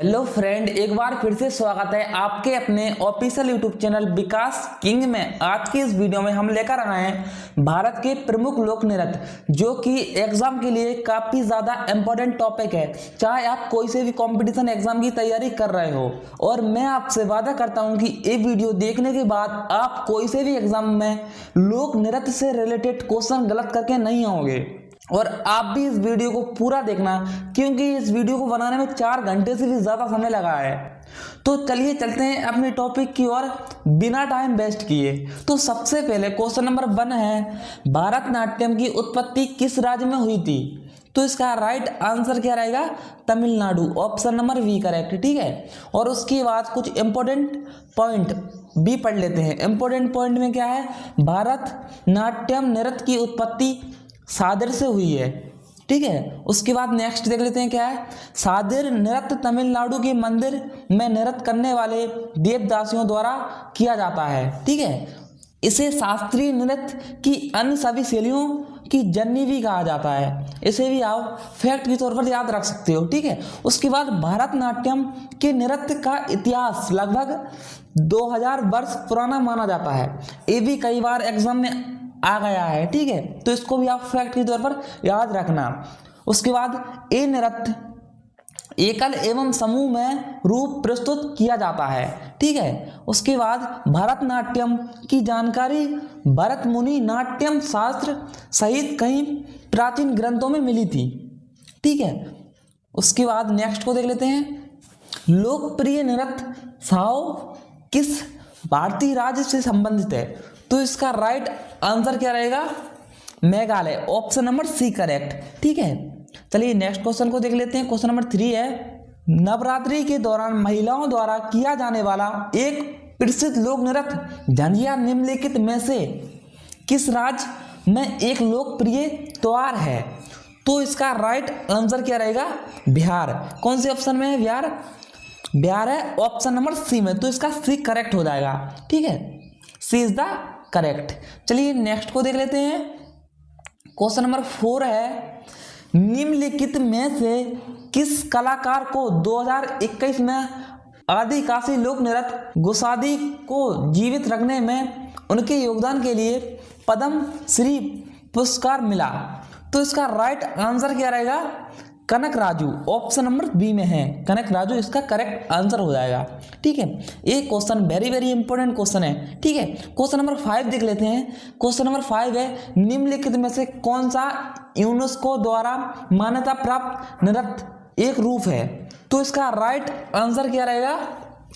Hello friend, एक बार फिर से स्वागत है आपके अपने ऑफिशियल यूट्यूब चैनल विकास किंग में। आज की इस वीडियो में हम लेकर आए हैं भारत के प्रमुख लोक नृत्य, जो कि एग्जाम के लिए काफी ज्यादा इंपॉर्टेंट टॉपिक है। चाहे आप कोई से भी कंपटीशन एग्जाम की तैयारी कर रहे हो, और मैं आपसे वादा करता हूं कि ये वीडियो देखने के बाद आप कोई से भी एग्जाम में लोक नृत्य से रिलेटेड क्वेश्चन गलत करके नहीं आओगे। और आप भी इस वीडियो को पूरा देखना, क्योंकि इस वीडियो को बनाने में 4 घंटे से भी ज्यादा समय लगा है। तो चलिए चलते हैं अपने टॉपिक की ओर बिना टाइम वेस्ट किए। तो सबसे पहले क्वेश्चन नंबर 1 है, भारतनाट्यम की उत्पत्ति किस राज्य में हुई थी? तो इसका राइट आंसर क्या रहेगा? Tamil Nadu, option number B correct. ठीक है, और उसके बाद कुछ इंपॉर्टेंट पॉइंट भी पढ़ लेते हैं। इंपॉर्टेंट पॉइंट में क्या है? भारतनाट्यम नृत्य की उत्पत्ति सादिर से हुई है। ठीक है, उसके बाद नेक्स्ट देख लेते हैं क्या है। सादिर नृत्य तमिलनाडु के मंदिर में नृत्य करने वाले देवदासियों द्वारा किया जाता है। ठीक है, इसे शास्त्रीय नृत्य की अन्य सभी शैलियों की जननी भी कहा जाता है। इसे भी आप फैक्ट के तौर पर याद रख सकते हो। ठीक है, उसके बाद भारतनाट्यम के नृत्य का इतिहास लगभग 2000 वर्ष पुराना माना जाता है। ये भी कई बार एग्जाम में आ गया है। ठीक है, तो इसको भी आप फैक्ट के तौर पर याद रखना। उसके बाद ये नृत्य एकल एवं समूह में रूप प्रस्तुत किया जाता है। ठीक है, उसके बाद भारतनाट्यम की जानकारी भरत मुनि नाट्यम शास्त्र सहित कई प्राचीन ग्रंथों में मिली थी। ठीक है, उसके बाद नेक्स्ट को देख लेते हैं। लोकप्रिय नृत्य छाओ किस भारतीय राज्य से संबंधित है? तो इसका राइट आंसर क्या रहेगा? Meghalaya, option number C correct. ठीक है, चलिए नेक्स्ट क्वेश्चन को देख लेते हैं। क्वेश्चन नंबर 3 है, नवरात्रि के दौरान महिलाओं द्वारा किया जाने वाला एक प्रसिद्ध लोक नृत्य झंडिया निम्नलिखित में से किस राज्य में एक लोकप्रिय त्योहार है? तो इसका राइट आंसर क्या रहेगा? बिहार। कौन से ऑप्शन में है? बिहार है ऑप्शन नंबर सी में, तो इसका सी करेक्ट हो जाएगा। ठीक है, सी इज द करेक्ट। चलिए नेक्स्ट को देख लेते हैं। क्वेश्चन नंबर 4 है, निम्नलिखित में से किस कलाकार को 2021 में आदिवासी लोक नृत्य गोसादी को जीवित रखने में उनके योगदान के लिए पद्म श्री पुरस्कार मिला? तो इसका राइट आंसर क्या रहेगा? कनक राजू, ऑप्शन नंबर बी में है कनक राजू, इसका करेक्ट आंसर हो जाएगा। ठीक है, ये question very very important question है। ठीक है, क्वेश्चन नंबर 5 देख लेते हैं। क्वेश्चन नंबर 5 है, निम्नलिखित में से कौन सा यूनेस्को द्वारा मान्यता प्राप्त नृत्य एक रूप है? तो इसका राइट आंसर क्या रहेगा?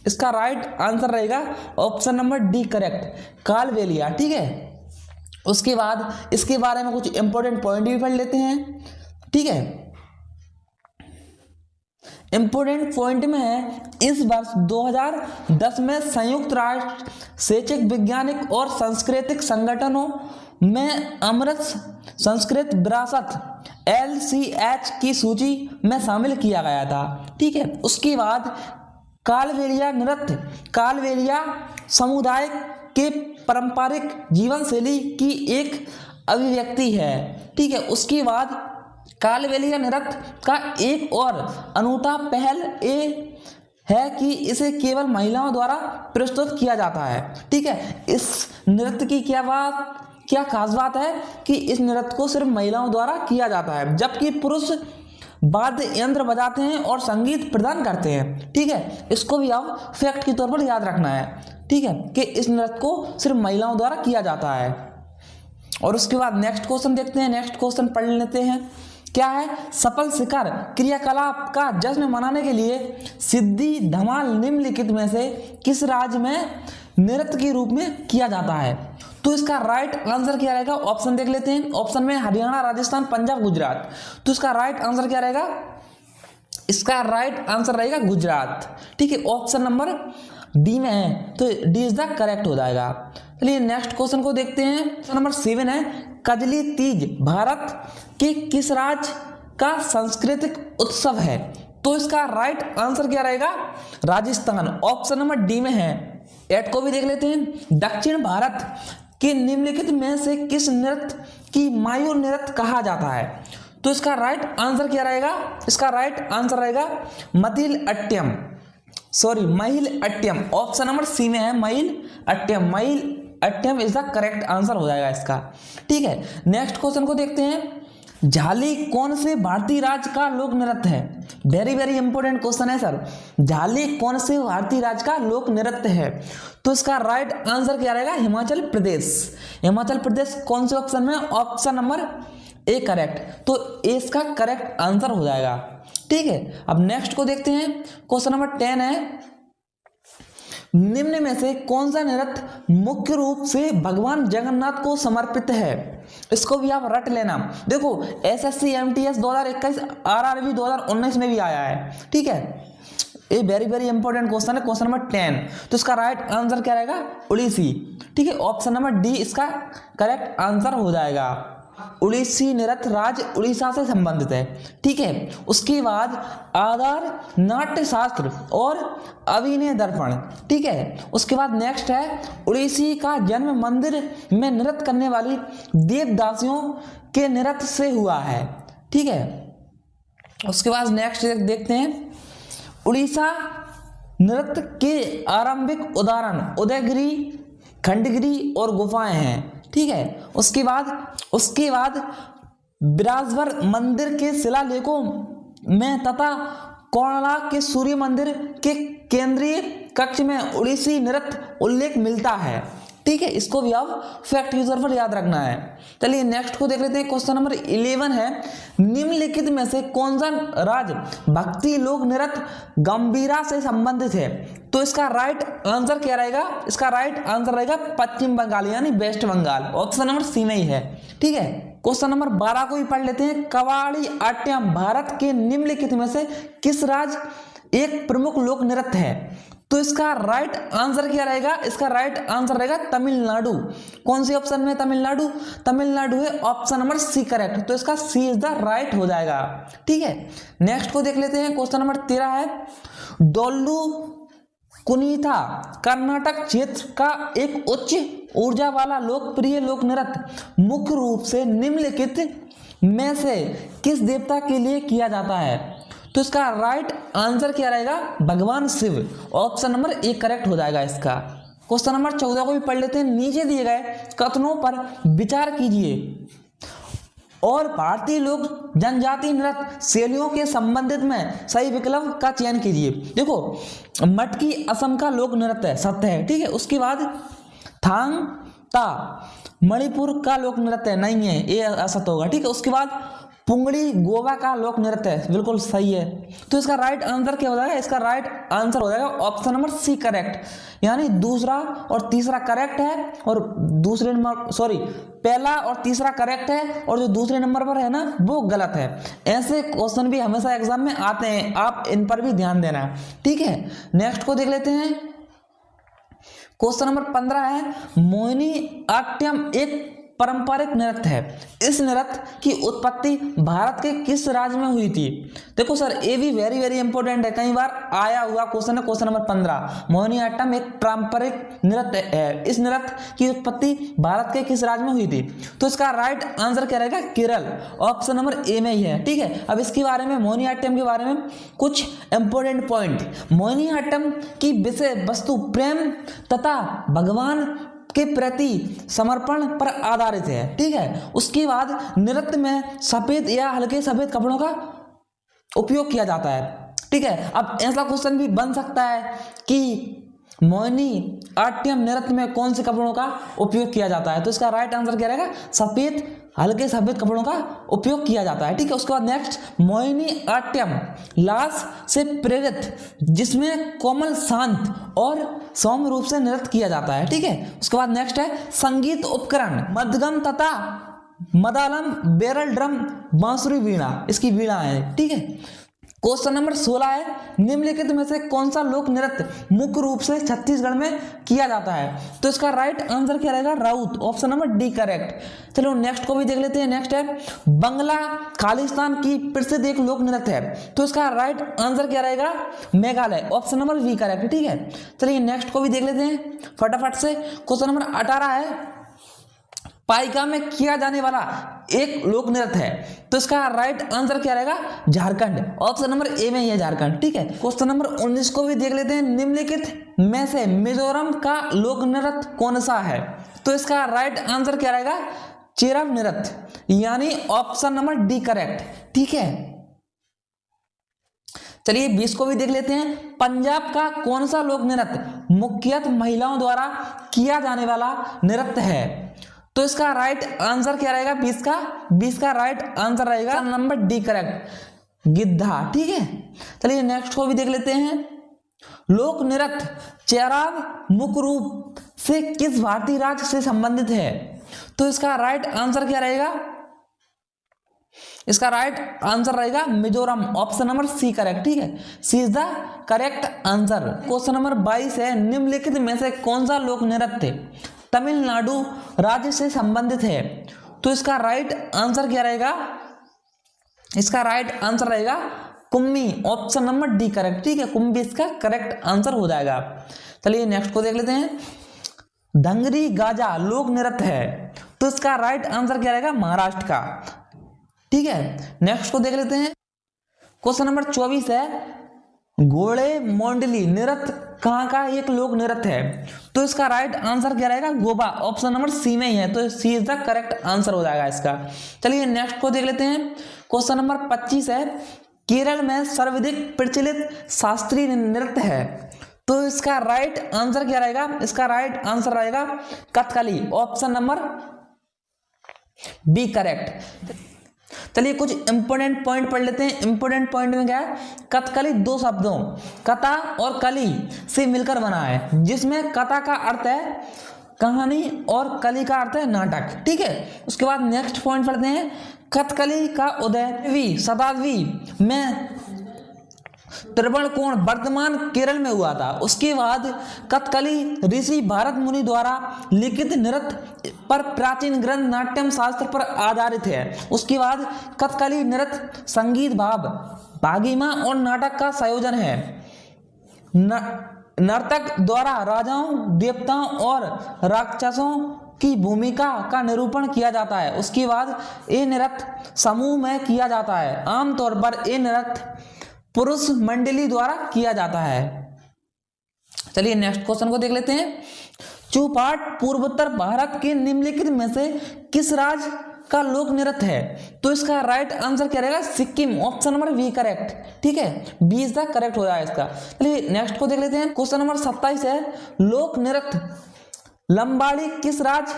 इसका राइट आंसर रहेगा option number D correct, Kalbelia. ठीक है, उसके बाद इसके बारे में कुछ इंपॉर्टेंट पॉइंट भी पढ़ लेते हैं। ठीक है, इंपोर्टेंट पॉइंट में है, इस वर्ष 2010 में संयुक्त राष्ट्र शैक्षिक वैज्ञानिक और सांस्कृतिक संगठनों में अमृत संस्कृत विरासत LCH की सूची में शामिल किया गया था। ठीक है, उसके बाद कालबेलिया नृत्य कालबेलिया समुदाय के पारंपरिक जीवन शैली की एक अभिव्यक्ति है। ठीक है, उसके बाद कालबेलिया नृत्य का एक और अनूठा पहल ये है कि इसे केवल महिलाओं द्वारा प्रस्तुत किया जाता है। ठीक है, इस नृत्य की क्या खास बात है कि इस नृत्य को सिर्फ महिलाओं द्वारा किया जाता है, जबकि पुरुष वाद्य यंत्र बजाते हैं और संगीत प्रदान करते हैं। ठीक है, इसको भी आप फैक्ट के तौर पर याद रखना है। ठीक है, कि इस नृत्य को सिर्फ महिलाओं द्वारा किया जाता है। और उसके बाद नेक्स्ट क्वेश्चन देखते हैं। नेक्स्ट क्वेश्चन पढ़ लेते हैं। क्या है? सफल शिखर क्रियाकलाप का जश्न मनाने के लिए सिद्धि धमाल निम्नलिखित में से किस राज्य में नृत्य के रूप में किया जाता है? तो इसका राइट आंसर क्या रहेगा? ऑप्शन देख लेते हैं। ऑप्शन में हरियाणा, राजस्थान, पंजाब, गुजरात। तो इसका राइट आंसर क्या रहेगा? इसका राइट आंसर रहेगा गुजरात। ठीक है, ऑप्शन नंबर डी में है, तो डी इज द करेक्ट हो जाएगा। चलिए नेक्स्ट क्वेश्चन को देखते हैं। क्वेश्चन नंबर 7 है, कजली तीज भारत के किस राज्य का सांस्कृतिक उत्सव है? तो इसका राइट आंसर क्या रहेगा? राजस्थान, ऑप्शन नंबर डी में है। एट को भी देख लेते हैं। दक्षिण भारत के निम्नलिखित में से किस नृत्य की मायूर नृत्य कहा जाता है? तो तो इसका राइट आंसर क्या रहेगा, इसका राइट आंसर रहेगा महिल अट्टम। ऑप्शन नंबर सी में है महिल Attam is the correct answer हो जाएगा इसका। ठीक है, नेक्स्ट क्वेश्चन को देखते हैं। झाली कौन से भारतीय राज्य का लोक नृत्य है? वेरी वेरी इंपॉर्टेंट क्वेश्चन है सर। झाली कौन से भारतीय राज्य का लोक नृत्य है? तो इसका राइट आंसर क्या रहेगा? हिमाचल प्रदेश। हिमाचल प्रदेश कौन से ऑप्शन में? Option number A correct. तो ए इसका करेक्ट आंसर हो जाएगा। ठीक है, अब नेक्स्ट को देखते हैं। क्वेश्चन नंबर 10 है, निम्न में से कौन सा नृत्य मुख्य रूप से भगवान जगन्नाथ को समर्पित है? इसको भी आप रट लेना। देखो एसएससी एमटीएस 2021 आरआरबी 2019 में भी आया है। ठीक है, ये वेरी वेरी इंपॉर्टेंट क्वेश्चन है, क्वेश्चन नंबर 10। तो इसका राइट आंसर क्या रहेगा? उड़ीसी। ठीक है, ऑप्शन नंबर डी इसका करेक्ट आंसर हो जाएगा। उड़ीसी नृत्य राज्य उड़ीसा से संबंधित है। ठीक है, उसके बाद आधार नाट्य शास्त्र और अभिनय दर्पण। ठीक है, उसके बाद नेक्स्ट है उड़ीसी का जन्म मंदिर में नृत्य करने वाली देवदासियों के नृत्य से हुआ है। ठीक है, उसके बाद नेक्स्ट देखते हैं उड़ीसा नृत्य के आरंभिक उदाहरण उदयगिरी, खंडगिरी और गुफाएं हैं। ठीक है, उसके बाद बिराजवर मंदिर के शिलालेखों में तथा कोणार्क के सूर्य मंदिर के केंद्रीय कक्ष में उड़ीसी नृत्य उल्लेख मिलता है। ठीक है, इसको भी आप फैक्ट यूजर पर याद रखना है। चलिए नेक्स्ट को देख लेते हैं। क्वेश्चन नंबर 11 है, निम्नलिखित में से कौन सा राज्य भक्ति लोक नृत्य गंभीरा से संबंधित है? तो इसका राइट आंसर क्या रहेगा? इसका राइट आंसर रहेगा पश्चिम बंगाल यानी West Bengal. Option number C में ही है। ठीक है, क्वेश्चन नंबर 12 को भी पढ़ लेते हैं। कवाड़ी अट्टम भारत के निम्नलिखित में से किस राज्य एक प्रमुख लोक नृत्य है? तो इसका राइट आंसर क्या रहेगा? इसका राइट आंसर रहेगा तमिलनाडु। कौन सी ऑप्शन में? तमिलनाडु। तमिलनाडु है ऑप्शन नंबर सी करेक्ट। तो इसका सी इज द राइट हो जाएगा। ठीक है, नेक्स्ट को देख लेते हैं। क्वेश्चन नंबर 13 है, डोल्लू कुनीथा कर्नाटक क्षेत्र का एक उच्च ऊर्जा वाला लोकप्रिय लोक नृत्य मुख्य रूप से निम्नलिखित में से किस देवता के लिए किया जाता है? तो इसका राइट आंसर क्या रहेगा? भगवान Shiv. Option number A correct हो जाएगा इसका। क्वेश्चन नंबर 14 को भी पढ़ लेते हैं। नीचे दिए गए कथनों पर विचार कीजिए और भारतीय लोक जनजाति नृत्य शैलियों के संबंधित में सही विकल्प का चयन कीजिए। देखो मटकी असम का लोक नृत्य है, सत्य है। ठीक है, उसके बाद थांग ता मणिपुर का लोक नृत्य नहीं है, ये असत्य होगा। ठीक है, उसके बाद पुंगड़ी गोवा का लोक नृत्य है, बिल्कुल सही है। तो इसका राइट आंसर क्या हो जाएगा? इसका राइट आंसर हो जाएगा ऑप्शन नंबर सी करेक्ट। यानी दूसरा और तीसरा करेक्ट है और पहला और तीसरा करेक्ट है और जो दूसरे नंबर पर है ना वो गलत है। ऐसे क्वेश्चन भी हमेशा एग्जाम में आते हैं, आप इन पर भी ध्यान देना। ठीक है, नेक्स्ट को देख लेते हैं। क्वेश्चन नंबर 15 है, मोहिनी अट्टम एक पारंपरिक नृत्य है। इस नृत्य की उत्पत्ति भारत के किस राज्य में हुई थी? देखो सर ये भी वेरी वेरी इंपॉर्टेंट है, कई बार आया हुआ क्वेश्चन है। क्वेश्चन नंबर 15, मोहिनी अट्टम एक पारंपरिक नृत्य है। इस नृत्य की उत्पत्ति भारत के किस राज्य में हुई थी? तो इसका राइट आंसर क्या रहेगा? केरल। ऑप्शन नंबर ए में ही है। ठीक है, अब इसके बारे में मोहिनी अट्टम के बारे में कुछ इंपॉर्टेंट पॉइंट। मोहिनी अट्टम की विषय वस्तु प्रेम तथा भगवान के प्रति समर्पण पर आधारित है। ठीक है, उसके बाद नृत्य में सफेद या हल्के सफेद कपड़ों का उपयोग किया जाता है। ठीक है, अब ऐसा क्वेश्चन भी बन सकता है कि मोहिनी अट्टम नृत्य में कौन से कपड़ों का उपयोग किया जाता है? तो इसका राइट आंसर क्या रहेगा? सफेद हल्के सफेद कपड़ों का उपयोग किया जाता है। ठीक है, उसके बाद नेक्स्ट मोहिनी अट्टम लास से प्रेरित जिसमें कोमल शांत और सौम्य रूप से नृत्य किया जाता है। ठीक है, उसके बाद नेक्स्ट है संगीत उपकरण मध्यम तथा मदालम बैरल ड्रम बांसुरी वीणा, इसकी वीणा है। ठीक है, क्वेश्चन नंबर 16 है, निम्नलिखित में से कौन सा लोक नृत्य मुख्य रूप से छत्तीसगढ़ में किया जाता है? तो इसका राइट आंसर क्या रहेगा? Raut. Option number D correct. चलो नेक्स्ट को भी देख लेते हैं। नेक्स्ट है बंगला खालिस्तान की प्रसिद्ध एक लोक नृत्य है। तो इसका राइट आंसर क्या रहेगा? Meghalaya. Option number B correct. ठीक है, चलिए नेक्स्ट को भी देख लेते हैं फटाफट से। क्वेश्चन नंबर 18 है, पाइका में किया जाने वाला एक लोक नृत्य है। तो इसका राइट आंसर क्या रहेगा? झारखंड। ऑप्शन नंबर ए में ही है झारखंड। ठीक है, क्वेश्चन नंबर 19 को भी देख लेते हैं। निम्नलिखित में से मिजोरम का लोक नृत्य कौन सा है? तो इसका राइट आंसर क्या रहेगा? चेरम नृत्य, यानी ऑप्शन नंबर डी करेक्ट। ठीक है, चलिए 20 को भी देख लेते हैं। पंजाब का कौन सा लोक नृत्य मुख्यतः महिलाओं द्वारा किया जाने वाला नृत्य है? तो इसका राइट आंसर क्या रहेगा? 20 का राइट आंसर रहेगा नंबर डी करेक्ट, गिद्धा। ठीक है, चलिए नेक्स्ट को भी देख लेते हैं। लोक नृत्य चेराव मुख्य रूप से किस भारतीय राज्य से संबंधित है? तो इसका राइट आंसर क्या रहेगा? इसका राइट आंसर रहेगा Mizoram. Option number C correct. ठीक है, C is the correct answer. Question number 22 है। निम्नलिखित में से कौन सा लोक नृत्य तमिलनाडु राज्य से संबंधित है? तो इसका राइट आंसर क्या रहेगा? इसका राइट आंसर रहेगा Kummi. Option number D correct. ठीक है, कुम्मी इसका करेक्ट आंसर हो जाएगा। चलिए नेक्स्ट को देख लेते हैं। धंगरी गाजा लोक नृत्य है, तो इसका राइट आंसर क्या रहेगा? महाराष्ट्र का। ठीक है, नेक्स्ट को देख लेते हैं। क्वेश्चन नंबर 24 है। घोड़े मोंडली नृत्य कहाँ का एक लोक नृत्य है? तो इसका राइट आंसर क्या रहेगा? गोवा। ऑप्शन नंबर सी में ही है, तो सी इज द करेक्ट आंसर हो जाएगा इसका। चलिए नेक्स्ट को देख लेते हैं। क्वेश्चन नंबर 25 है। केरल में सर्वाधिक प्रचलित शास्त्रीय नृत्य है, तो इसका राइट आंसर क्या रहेगा? इसका राइट आंसर रहेगा Kathakali. Option number B correct. चलिए कुछ इंपोर्टेंट पॉइंट पढ़ लेते हैं। इंपोर्टेंट पॉइंट में क्या है? कथकली दो शब्दों कथा और कली से मिलकर बना है, जिसमें कथा का अर्थ है कहानी और कली का अर्थ है नाटक। ठीक है, उसके बाद नेक्स्ट पॉइंट पढ़ते हैं। कथकली का उदय 9वीं शताब्दी में त्रिभुवनकोण वर्तमान केरल में हुआ था। उसके बाद कथकली ऋषि भारत मुनि द्वारा लिखित नृत्य पर प्राचीन ग्रंथ नाट्यम शास्त्र पर आधारित है। उसके बाद कथकली नृत्य संगीत भाव भागिमा और नाटक का संयोजन है। नर्तक द्वारा राजाओं देवताओं और राक्षसों की भूमिका का निरूपण किया जाता है। उसके बाद ये नृत्य समूह में किया जाता है। आमतौर पर ये नृत्य पुरुष मंडली द्वारा किया जाता है। चलिए नेक्स्ट क्वेश्चन को देख लेते हैं। चौपाट पूर्वोत्तर भारत के निम्नलिखित में से किस राज्य का लोक नृत्य है? तो इसका राइट आंसर क्या रहेगा? Sikkim. Option number B correct. ठीक है, बी इज द करेक्ट हो जाएगा इसका। चलिए नेक्स्ट को देख लेते हैं। क्वेश्चन नंबर 27 है। लोक नृत्य लंबाड़ी किस राज्य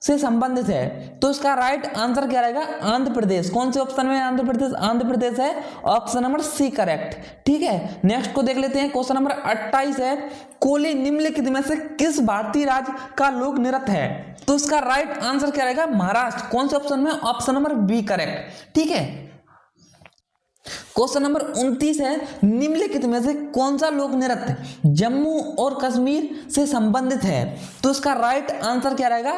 से संबंधित है? तो इसका राइट आंसर क्या रहेगा? आंध्र प्रदेश। कौन से ऑप्शन में आंध्र प्रदेश? आंध्र प्रदेश है। Option number C correct. ठीक है, नेक्स्ट को देख लेते हैं। क्वेश्चन नंबर 28 है। कोली निम्नलिखित में से किस भारतीय राज्य का लोक नृत्य है? तो इसका राइट आंसर क्या रहेगा? महाराष्ट्र। कौन से ऑप्शन में? Option number B correct. ठीक है, क्वेश्चन नंबर 29 है। निम्नलिखित में से कौन सा लोक नृत्य जम्मू और कश्मीर से संबंधित है? तो इसका राइट आंसर क्या रहेगा?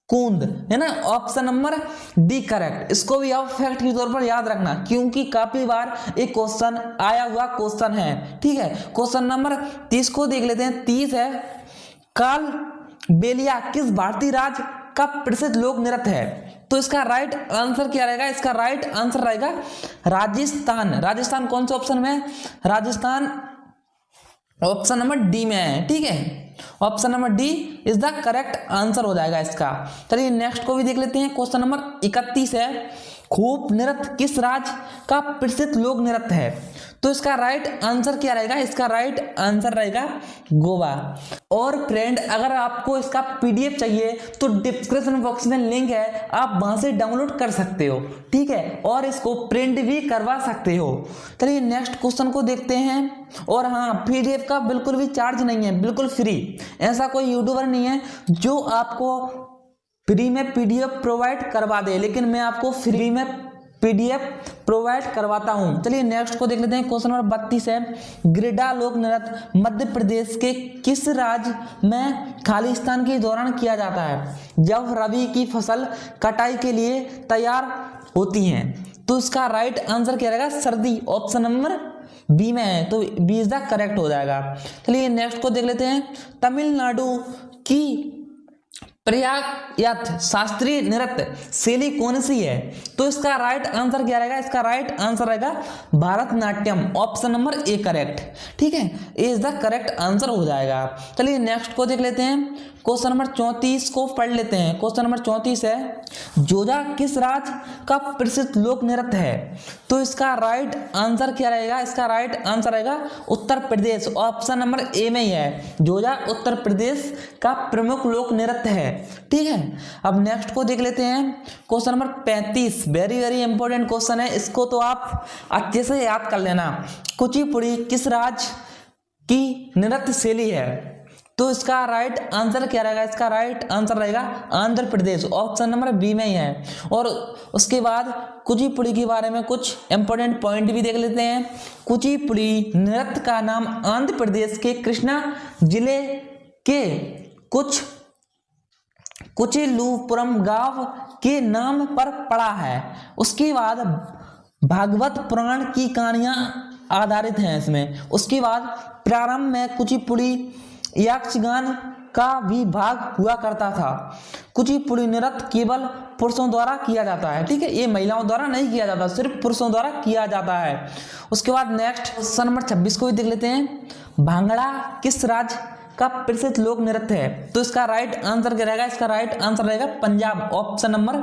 कूंद, है ना। Option number D correct. इसको भी आप फैक्ट के तौर पर याद रखना, क्योंकि काफी बार एक क्वेश्चन आया हुआ क्वेश्चन है। ठीक है, क्वेश्चन नंबर 30 को देख लेते हैं। 30 है। काल बेलिया किस भारतीय राज्य का प्रसिद्ध लोक नृत्य है? तो इसका राइट आंसर क्या रहेगा? इसका राइट आंसर रहेगा राजस्थान। राजस्थान कौन से ऑप्शन में? राजस्थान ऑप्शन नंबर डी में है। ठीक है, option number D is the correct answer हो जाएगा इसका। चलिए नेक्स्ट को भी देख लेते हैं। क्वेश्चन नंबर 31 है। खूब नृत्य किस राज्य का प्रसिद्ध लोक नृत्य है? तो इसका राइट आंसर क्या रहेगा? इसका राइट आंसर रहेगा गोवा। और फ्रेंड, अगर आपको इसका पीडीएफ चाहिए तो डिस्क्रिप्शन बॉक्स में लिंक है, आप वहां से डाउनलोड कर सकते हो। ठीक है, और इसको प्रिंट भी करवा सकते हो। चलिए नेक्स्ट क्वेश्चन को देखते हैं। और हाँ, पीडीएफ का बिल्कुल भी चार्ज नहीं है, बिल्कुल फ्री। ऐसा कोई यूट्यूबर नहीं है जो आपको फ्री में पीडीएफ प्रोवाइड करवा दे, लेकिन मैं आपको फ्री में पीडीएफ प्रोवाइड करवाता हूं। चलिए नेक्स्ट को देख लेते हैं। क्वेश्चन नंबर 32 है। गिरिडा लोक नृत्य मध्य प्रदेश के किस राज्य में खालिस्तान के दौरान किया जाता है, जब रबी की फसल कटाई के लिए तैयार होती है? तो इसका राइट आंसर क्या रहेगा? सर्दी। ऑप्शन नंबर बी में है, तो बी इज द करेक्ट हो जाएगा। चलिए नेक्स्ट को देख लेते हैं। तमिलनाडु की प्रयागयत शास्त्रीय नृत्य शैली कौन सी है? तो इसका राइट आंसर क्या रहेगा? इसका राइट आंसर रहेगा Bharatanatyam, option number A correct. ठीक है, ए इज द करेक्ट आंसर हो जाएगा। चलिए नेक्स्ट को देख लेते हैं। क्वेश्चन नंबर 34 को पढ़ लेते हैं। क्वेश्चन नंबर 34 है, जोजा किस राज्य का प्रसिद्ध लोक नृत्य है? तो इसका राइट आंसर क्या रहेगा? इसका राइट आंसर रहेगा उत्तर प्रदेश, ऑप्शन नंबर ए में ही है। जोजा उत्तर प्रदेश का प्रमुख लोक नृत्य है। ठीक है, अब नेक्स्ट को देख लेते हैं। Question number 35 very very important question है, इसको तो आप अच्छे से याद कर लेना। कुचिपुड़ी किस राज्य की नृत्य शैली है? तो इसका राइट आंसर क्या रहेगा? इसका राइट आंसर रहेगा Andhra Pradesh, option number B में ही है। और उसके बाद कुचिपुड़ी के बारे में कुछ इंपॉर्टेंट पॉइंट भी देख लेते हैं। कुचिपुड़ी नृत्य का नाम आंध्र प्रदेश के कृष्णा जिले के कुचिलुपुरम गांव के नाम पर पड़ा है। उसके बाद भागवत पुराण की कहानियां आधारित हैं इसमें। उसके बाद प्रारंभ में कुचिपुड़ी यक्षगान का भी भाग हुआ करता था। कुचिपुड़ी नृत्य केवल पुरुषों द्वारा किया जाता है। ठीक है, ये महिलाओं द्वारा नहीं किया जाता, सिर्फ पुरुषों द्वारा किया जाता है। उसके बाद नेक्स्ट क्वेश्चन नंबर 26 को भी देख लेते हैं। भांगड़ा किस राज्य का प्रसिद्ध लोक नृत्य है? तो इसका राइट आंसर क्या रहेगा? इसका राइट आंसर रहेगा Punjab, option number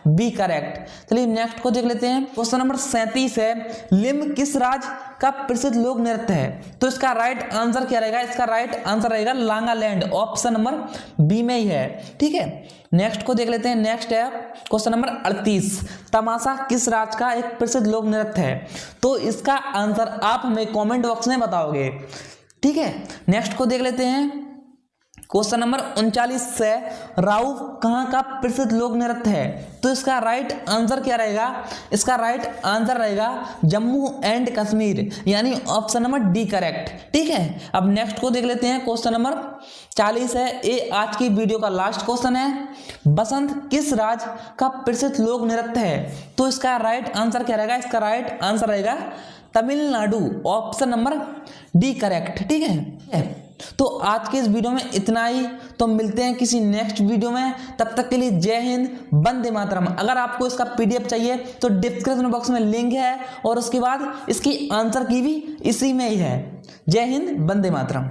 B correct. चलिए नेक्स्ट को देख लेते हैं। क्वेश्चन नंबर 37 है, लिम्ब किस राज्य का प्रसिद्ध लोक नृत्य है? तो इसका राइट आंसर क्या रहेगा? इसका राइट आंसर रहेगा नागालैंड, ऑप्शन नंबर बी में ही है। ठीक है, नेक्स्ट को देख लेते हैं। नेक्स्ट है क्वेश्चन नंबर 38, तमाशा किस राज्य का एक प्रसिद्ध लोक नृत्य है? तो इसका आंसर आप हमें कमेंट बॉक्स में बताओगे। ठीक है, नेक्स्ट को देख लेते हैं। क्वेश्चन नंबर 39 से, राउ कहाँ का प्रसिद्ध लोक नृत्य है? तो इसका राइट आंसर क्या रहेगा? इसका राइट आंसर रहेगा जम्मू एंड कश्मीर, यानी ऑप्शन नंबर डी करेक्ट। ठीक है, अब नेक्स्ट को देख लेते हैं। क्वेश्चन नंबर 40 है, ये आज की वीडियो का लास्ट क्वेश्चन है। बसंत किस राज्य का प्रसिद्ध लोक नृत्य है? तो इसका राइट आंसर क्या रहेगा? इसका राइट आंसर रहेगा Tamil Nadu, option number D correct. ठीक है, तो आज के इस वीडियो में इतना ही। तो मिलते हैं किसी नेक्स्ट वीडियो में, तब तक के लिए जय हिंद, वंदे मातरम। अगर आपको इसका पीडीएफ चाहिए तो डिस्क्रिप्शन बॉक्स में लिंक है, और उसके बाद इसकी आंसर की भी इसी में ही है। जय हिंद, वंदे मातरम।